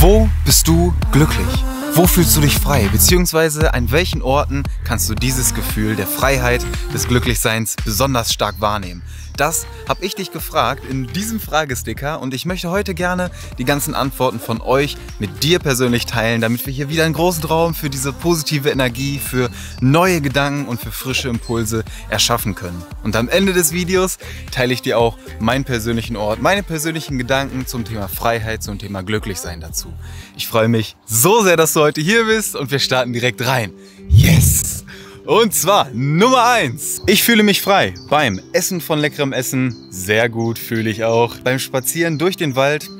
Wo bist du glücklich? Wo fühlst du dich frei? Beziehungsweise an welchen Orten kannst du dieses Gefühl der Freiheit, des Glücklichseins besonders stark wahrnehmen? Das habe ich dich gefragt in diesem Fragesticker und ich möchte heute gerne die ganzen Antworten von euch mit dir persönlich teilen, damit wir hier wieder einen großen Raum für diese positive Energie, für neue Gedanken und für frische Impulse erschaffen können. Und am Ende des Videos teile ich dir auch meinen persönlichen Ort, meine persönlichen Gedanken zum Thema Freiheit, zum Thema Glücklichsein dazu. Ich freue mich so sehr, dass du heute hier bist und wir starten direkt rein. Yes! Und zwar Nummer 1. Ich fühle mich frei beim Essen von leckerem Essen. Sehr gut fühle ich auch. Beim Spazieren durch den Wald.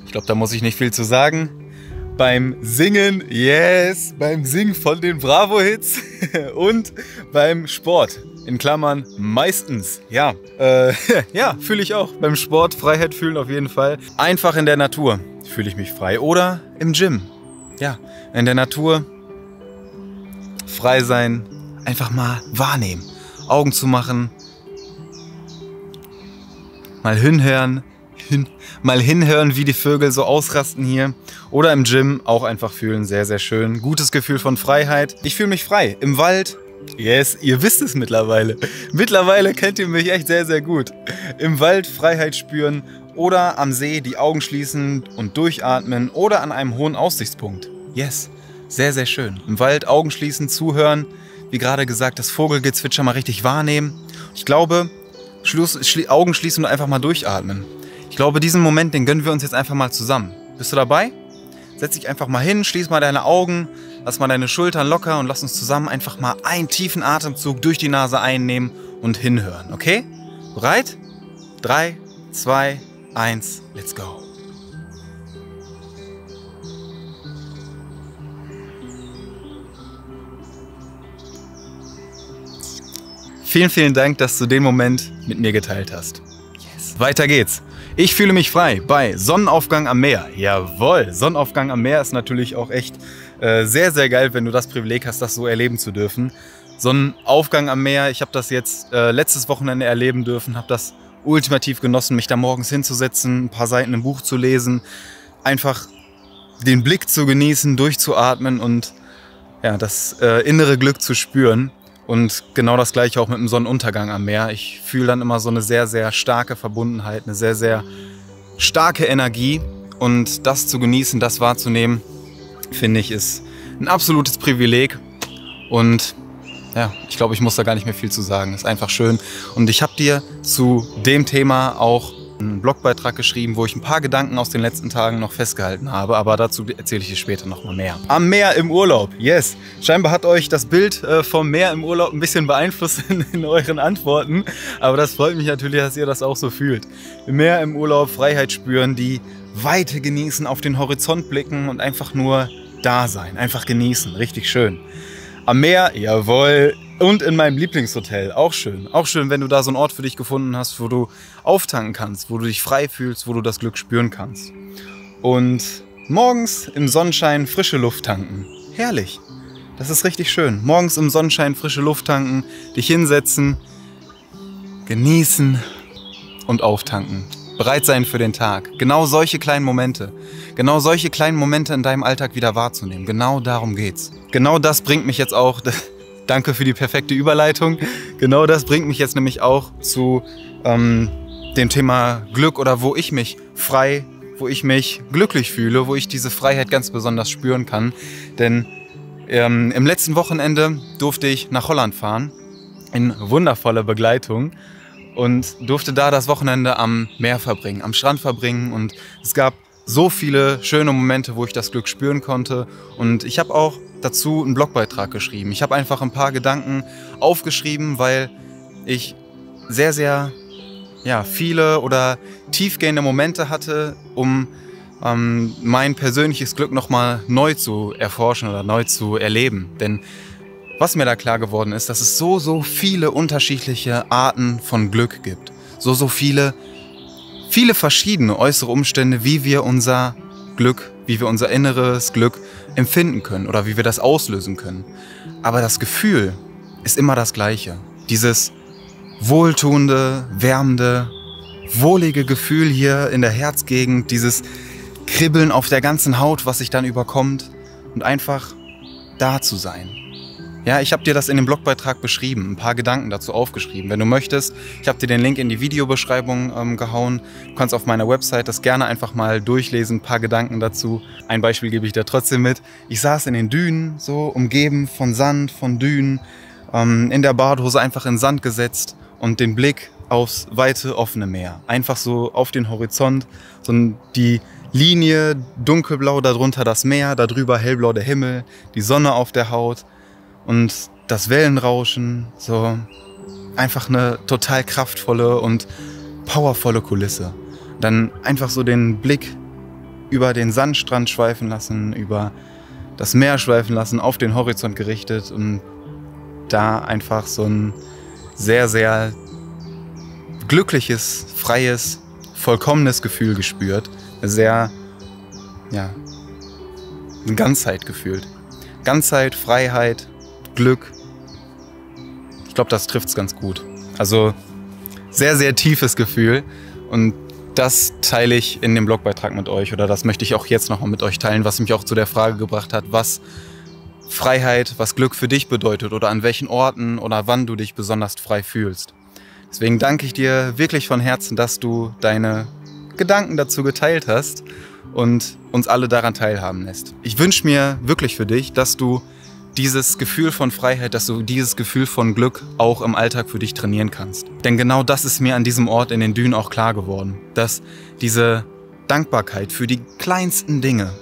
Ich glaube, da muss ich nicht viel zu sagen. Beim Singen, yes, beim Singen von den Bravo-Hits. Und beim Sport. In Klammern meistens. Ja, ja, fühle ich auch. Beim Sport Freiheit fühlen auf jeden Fall. Einfach in der Natur fühle ich mich frei. Oder im Gym. Ja, in der Natur. Frei sein, einfach mal wahrnehmen, Augen zu machen, mal hinhören, wie die Vögel so ausrasten hier. Oder im Gym auch einfach fühlen, sehr, sehr schön. Gutes Gefühl von Freiheit. Ich fühle mich frei im Wald. Yes, ihr wisst es mittlerweile. Mittlerweile kennt ihr mich echt sehr, sehr gut. Im Wald Freiheit spüren oder am See die Augen schließen und durchatmen oder an einem hohen Aussichtspunkt. Yes. Sehr, sehr schön. Im Wald Augen schließen, zuhören. Wie gerade gesagt, das Vogelgezwitscher mal richtig wahrnehmen. Ich glaube, Augen schließen und einfach mal durchatmen. Ich glaube, diesen Moment, den gönnen wir uns jetzt einfach mal zusammen. Bist du dabei? Setz dich einfach mal hin, schließ mal deine Augen, lass mal deine Schultern locker und lass uns zusammen einfach mal einen tiefen Atemzug durch die Nase einnehmen und hinhören. Okay? Bereit? 3, 2, 1, let's go. Vielen, vielen Dank, dass du den Moment mit mir geteilt hast. Yes. Weiter geht's. Ich fühle mich frei bei Sonnenaufgang am Meer. Jawohl, Sonnenaufgang am Meer ist natürlich auch echt sehr, sehr geil, wenn du das Privileg hast, das so erleben zu dürfen. Sonnenaufgang am Meer, ich habe das jetzt letztes Wochenende erleben dürfen, habe das ultimativ genossen, mich da morgens hinzusetzen, ein paar Seiten im Buch zu lesen, einfach den Blick zu genießen, durchzuatmen und ja, das innere Glück zu spüren. Und genau das gleiche auch mit dem Sonnenuntergang am Meer. Ich fühle dann immer so eine sehr, sehr starke Verbundenheit, eine sehr, sehr starke Energie. Und das zu genießen, das wahrzunehmen, finde ich, ist ein absolutes Privileg. Und ja, ich glaube, ich muss da gar nicht mehr viel zu sagen. Ist einfach schön. Und ich habe dir zu dem Thema auch einen Blogbeitrag geschrieben, wo ich ein paar Gedanken aus den letzten Tagen noch festgehalten habe, aber dazu erzähle ich dir später noch mal mehr. Am Meer im Urlaub, yes. Scheinbar hat euch das Bild vom Meer im Urlaub ein bisschen beeinflusst in euren Antworten, aber das freut mich natürlich, dass ihr das auch so fühlt. Im Meer im Urlaub Freiheit spüren, die Weite genießen, auf den Horizont blicken und einfach nur da sein, einfach genießen, richtig schön. Am Meer, jawohl. Und in meinem Lieblingshotel, auch schön. Auch schön, wenn du da so einen Ort für dich gefunden hast, wo du auftanken kannst, wo du dich frei fühlst, wo du das Glück spüren kannst. Und morgens im Sonnenschein frische Luft tanken. Herrlich. Das ist richtig schön. Morgens im Sonnenschein frische Luft tanken, dich hinsetzen, genießen und auftanken. Bereit sein für den Tag. Genau solche kleinen Momente. Genau solche kleinen Momente in deinem Alltag wieder wahrzunehmen. Genau darum geht's. Genau das bringt mich jetzt auch... Danke für die perfekte Überleitung. Genau das bringt mich jetzt nämlich auch zu dem Thema Glück oder wo ich mich frei, wo ich mich glücklich fühle, wo ich diese Freiheit ganz besonders spüren kann. Denn im letzten Wochenende durfte ich nach Holland fahren, in wundervoller Begleitung und durfte da das Wochenende am Meer verbringen, am Strand verbringen und es gab so viele schöne Momente, wo ich das Glück spüren konnte und ich habe auch dazu einen Blogbeitrag geschrieben. Ich habe einfach ein paar Gedanken aufgeschrieben, weil ich sehr, sehr viele oder tiefgehende Momente hatte, um mein persönliches Glück nochmal neu zu erforschen oder neu zu erleben. Denn was mir da klar geworden ist, dass es so viele unterschiedliche Arten von Glück gibt. So viele verschiedene äußere Umstände, wie wir unser Glück, wie wir unser inneres Glück empfinden können oder wie wir das auslösen können. Aber das Gefühl ist immer das Gleiche. Dieses wohltuende, wärmende, wohlige Gefühl hier in der Herzgegend, dieses Kribbeln auf der ganzen Haut, was sich dann überkommt und einfach da zu sein. Ja, ich habe dir das in dem Blogbeitrag beschrieben, ein paar Gedanken dazu aufgeschrieben. Wenn du möchtest, ich habe dir den Link in die Videobeschreibung gehauen. Du kannst auf meiner Website das gerne einfach mal durchlesen, ein paar Gedanken dazu. Ein Beispiel gebe ich dir trotzdem mit. Ich saß in den Dünen, so umgeben von Sand, von Dünen, in der Badehose einfach in Sand gesetzt und den Blick aufs weite, offene Meer. Einfach so auf den Horizont, so die Linie dunkelblau, darunter das Meer, darüber hellblau der Himmel, die Sonne auf der Haut. Und das Wellenrauschen, so einfach eine total kraftvolle und powervolle Kulisse. Dann einfach so den Blick über den Sandstrand schweifen lassen, über das Meer schweifen lassen, auf den Horizont gerichtet und da einfach so ein sehr, sehr glückliches, freies, vollkommenes Gefühl gespürt. Sehr, ja, eine Ganzheit gefühlt. Ganzheit, Freiheit, Glück. Ich glaube, das trifft es ganz gut. Also sehr, sehr tiefes Gefühl und das teile ich in dem Blogbeitrag mit euch oder das möchte ich auch jetzt nochmal mit euch teilen, was mich auch zu der Frage gebracht hat, was Freiheit, was Glück für dich bedeutet oder an welchen Orten oder wann du dich besonders frei fühlst. Deswegen danke ich dir wirklich von Herzen, dass du deine Gedanken dazu geteilt hast und uns alle daran teilhaben lässt. Ich wünsche mir wirklich für dich, dass du dieses Gefühl von Freiheit, dass du dieses Gefühl von Glück auch im Alltag für dich trainieren kannst. Denn genau das ist mir an diesem Ort in den Dünen auch klar geworden, dass diese Dankbarkeit für die kleinsten Dinge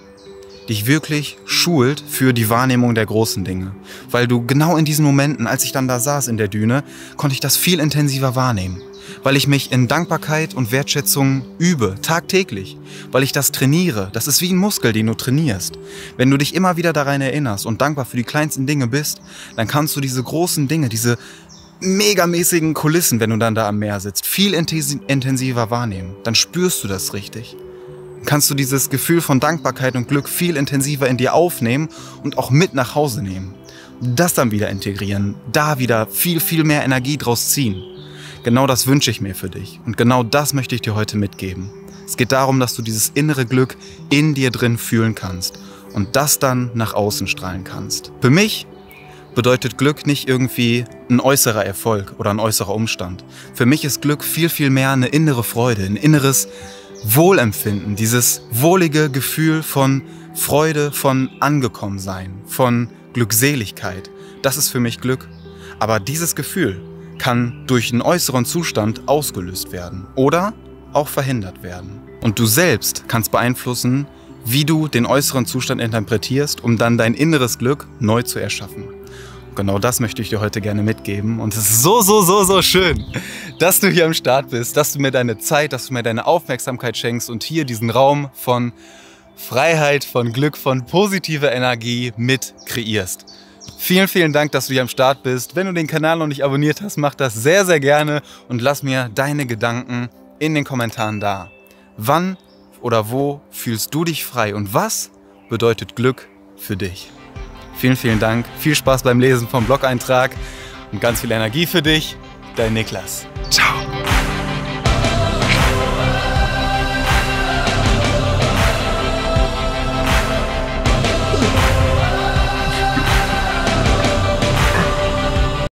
dich wirklich schult für die Wahrnehmung der großen Dinge. Weil du genau in diesen Momenten, als ich dann da saß in der Düne, konnte ich das viel intensiver wahrnehmen. Weil ich mich in Dankbarkeit und Wertschätzung übe, tagtäglich. Weil ich das trainiere. Das ist wie ein Muskel, den du trainierst. Wenn du dich immer wieder daran erinnerst und dankbar für die kleinsten Dinge bist, dann kannst du diese großen Dinge, diese megamäßigen Kulissen, wenn du dann da am Meer sitzt, viel intensiver wahrnehmen. Dann spürst du das richtig. Kannst du dieses Gefühl von Dankbarkeit und Glück viel intensiver in dir aufnehmen und auch mit nach Hause nehmen. Das dann wieder integrieren, da wieder viel, viel mehr Energie draus ziehen. Genau das wünsche ich mir für dich und genau das möchte ich dir heute mitgeben. Es geht darum, dass du dieses innere Glück in dir drin fühlen kannst und das dann nach außen strahlen kannst. Für mich bedeutet Glück nicht irgendwie ein äußerer Erfolg oder ein äußerer Umstand. Für mich ist Glück viel, viel mehr eine innere Freude, ein inneres Wohlempfinden, dieses wohlige Gefühl von Freude, von Angekommensein, von Glückseligkeit. Das ist für mich Glück. Aber dieses Gefühl kann durch einen äußeren Zustand ausgelöst werden oder auch verhindert werden. Und du selbst kannst beeinflussen, wie du den äußeren Zustand interpretierst, um dann dein inneres Glück neu zu erschaffen. Und genau das möchte ich dir heute gerne mitgeben. Und es ist so schön, dass du hier am Start bist, dass du mir deine Zeit, dass du mir deine Aufmerksamkeit schenkst und hier diesen Raum von Freiheit, von Glück, von positiver Energie mit kreierst. Vielen, vielen Dank, dass du hier am Start bist. Wenn du den Kanal noch nicht abonniert hast, mach das sehr, sehr gerne und lass mir deine Gedanken in den Kommentaren da. Wann oder wo fühlst du dich frei und was bedeutet Glück für dich? Vielen, vielen Dank. Viel Spaß beim Lesen vom Blog-Eintrag und ganz viel Energie für dich. Dein Niklas. Ciao.